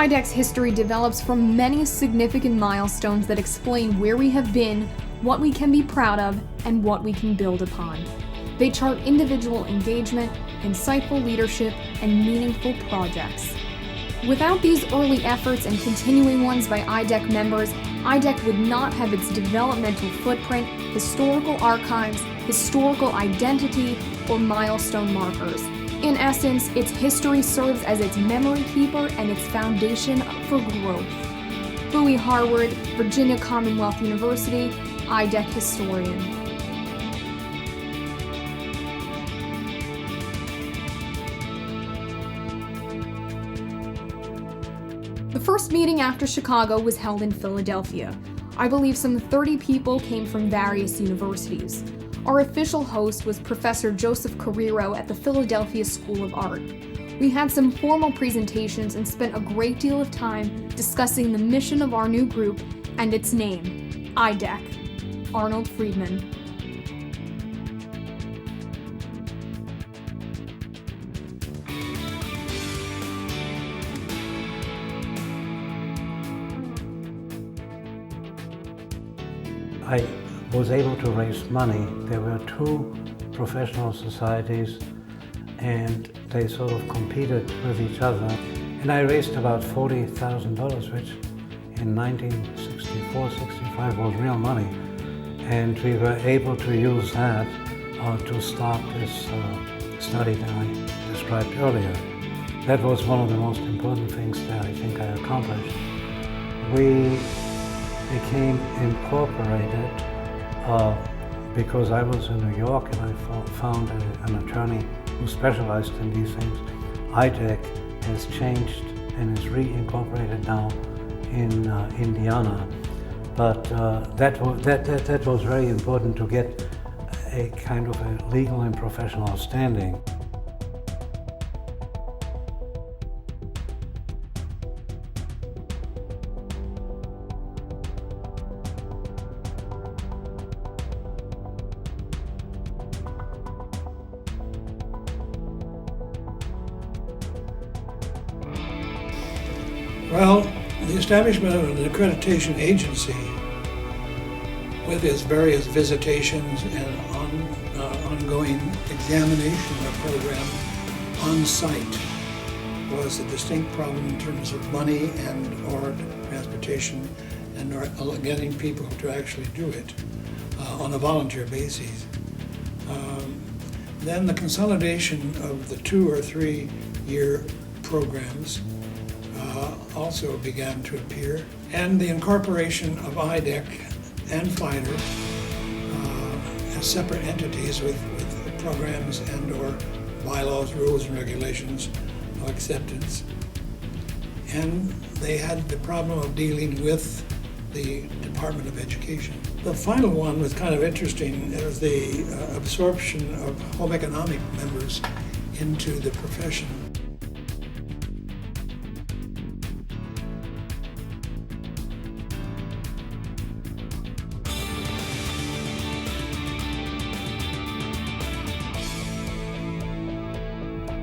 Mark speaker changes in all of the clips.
Speaker 1: IDEC's history develops from many significant milestones that explain where we have been, what we can be proud of, and what we can build upon. They chart individual engagement, insightful leadership, and meaningful projects. Without these early efforts and continuing ones by IDEC members, IDEC would not have its developmental footprint, historical archives, historical identity, or milestone markers. In essence, its history serves as its memory keeper and its foundation for growth. Bowie Harwood, Virginia Commonwealth University, IDEC historian. The first meeting after Chicago was held in Philadelphia. I believe some 30 people came from various universities. Our official host was Professor Joseph Carrero at the Philadelphia School of Art. We had some formal presentations and spent a great deal of time discussing the mission of our new group and its name, IDEC, Arnold Friedman.
Speaker 2: I was able to raise money. There were two professional societies and they sort of competed with each other. And I raised about $40,000, which in 1964-65 was real money. And we were able to use that to start this study that I described earlier. That was one of the most important things that I think I accomplished. We became incorporated because I was in New York and I found an attorney who specialized in these things. IDEC has changed and is reincorporated now in Indiana. But that was very important to get a kind of a legal and professional standing.
Speaker 3: Well, the establishment of an accreditation agency with its various visitations and ongoing examination of the program on site was a distinct problem in terms of money and or transportation and or getting people to actually do it on a volunteer basis. Then the consolidation of the 2 or 3 year programs also began to appear, and the incorporation of IDEC and FIDER as separate entities with programs and or bylaws, rules, and regulations of acceptance. And they had the problem of dealing with the Department of Education. The final one was kind of interesting. It was the absorption of home economic members into the profession.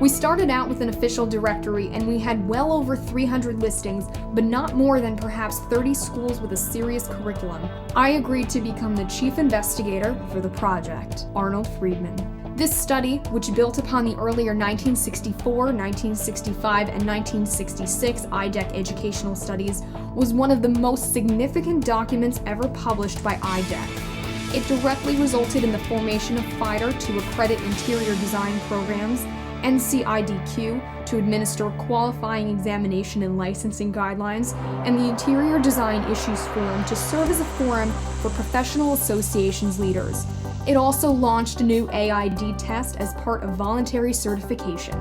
Speaker 1: We started out with an official directory and we had well over 300 listings, but not more than perhaps 30 schools with a serious curriculum. I agreed to become the chief investigator for the project, Arnold Friedman. This study, which built upon the earlier 1964, 1965, and 1966 IDEC educational studies, was one of the most significant documents ever published by IDEC. It directly resulted in the formation of FIDER to accredit interior design programs, IDEC to administer qualifying examination and licensing guidelines, and the Interior Design Issues Forum to serve as a forum for professional associations leaders. It also launched a new AID test as part of voluntary certification,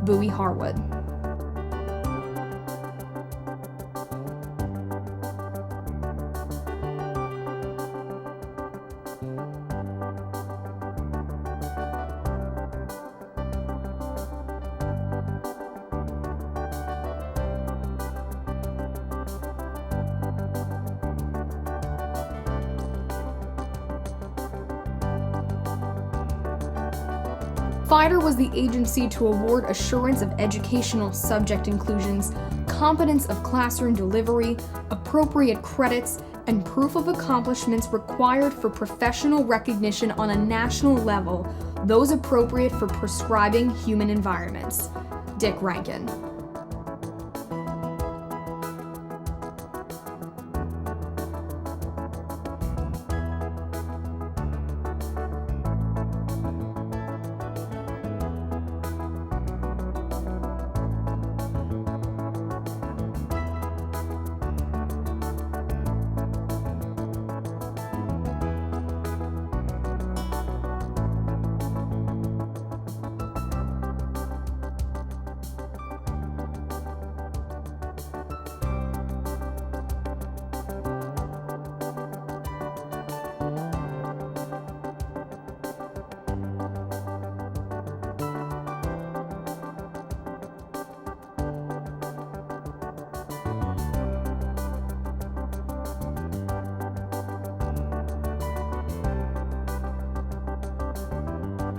Speaker 1: Bowie Harwood. FIDER was the agency to award assurance of educational subject inclusions, competence of classroom delivery, appropriate credits, and proof of accomplishments required for professional recognition on a national level, those appropriate for prescribing human environments. Dick Rankin.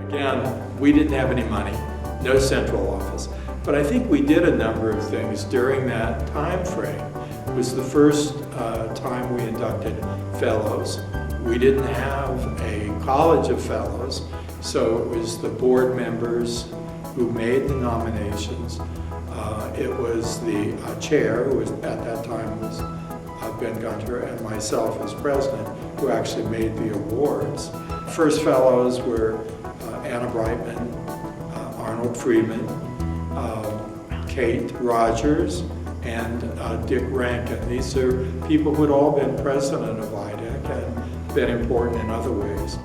Speaker 4: Again, we didn't have any money, no central office, but I think we did a number of things during that time frame. It was the first time we inducted fellows. We didn't have a college of fellows, so it was the board members who made the nominations. It was the chair, who was, at that time was Ben Gunter, and myself as president, who actually made the awards. First fellows were Anna Brightman, Arnold Friedman, Kate Rogers, and Dick Rankin. These are people who had all been president of IDEC and been important in other ways.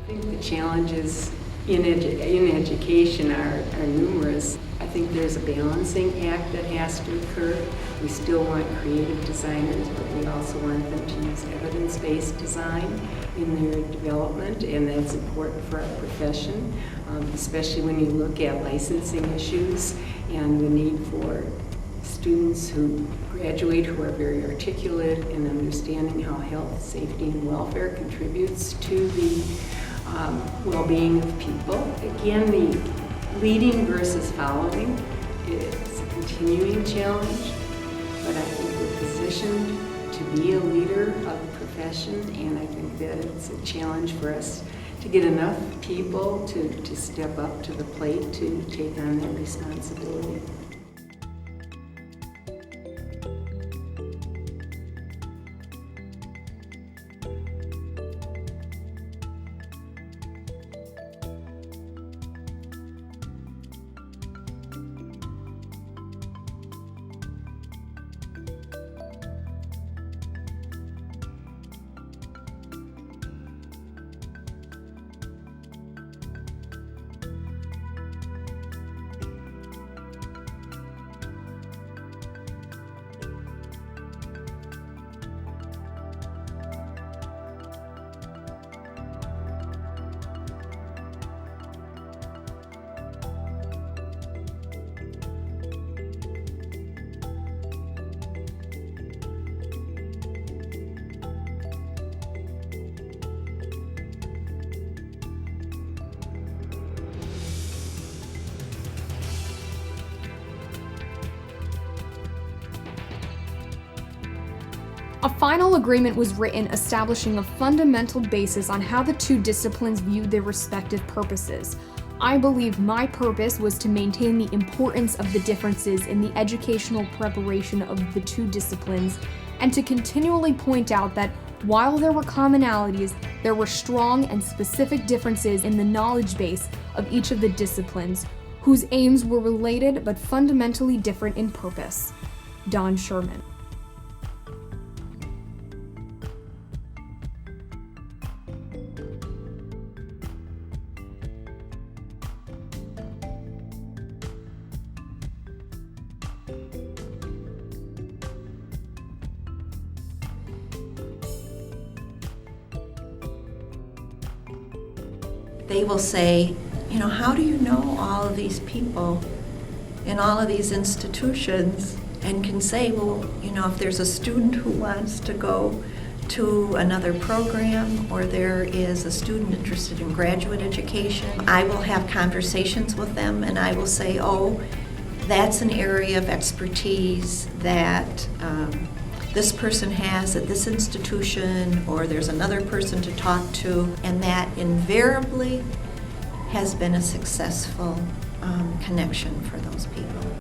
Speaker 5: I think the challenges in education are numerous. I think there's a balancing act that has to occur. We still want creative designers, but we also want them to use evidence-based design in their development, and that's important for our profession, especially when you look at licensing issues and the need for students who graduate who are very articulate and understanding how health, safety, and welfare contributes to the well-being of people. Again, the leading versus following is a continuing challenge, but I think we're positioned to be a leader of the profession, and I think that it's a challenge for us to get enough people to step up to the plate to take on that responsibility.
Speaker 1: A final agreement was written establishing a fundamental basis on how the two disciplines viewed their respective purposes. I believe my purpose was to maintain the importance of the differences in the educational preparation of the two disciplines, and to continually point out that while there were commonalities, there were strong and specific differences in the knowledge base of each of the disciplines, whose aims were related but fundamentally different in purpose. Don Sherman.
Speaker 6: they will say, you know, how do you know all of these people in all of these institutions? And can say, well, you know, if there's a student who wants to go to another program, or there is a student interested in graduate education, I will have conversations with them and I will say, oh, that's an area of expertise that this person has at this institution, or there's another person to talk to, and that invariably has been a successful connection for those people.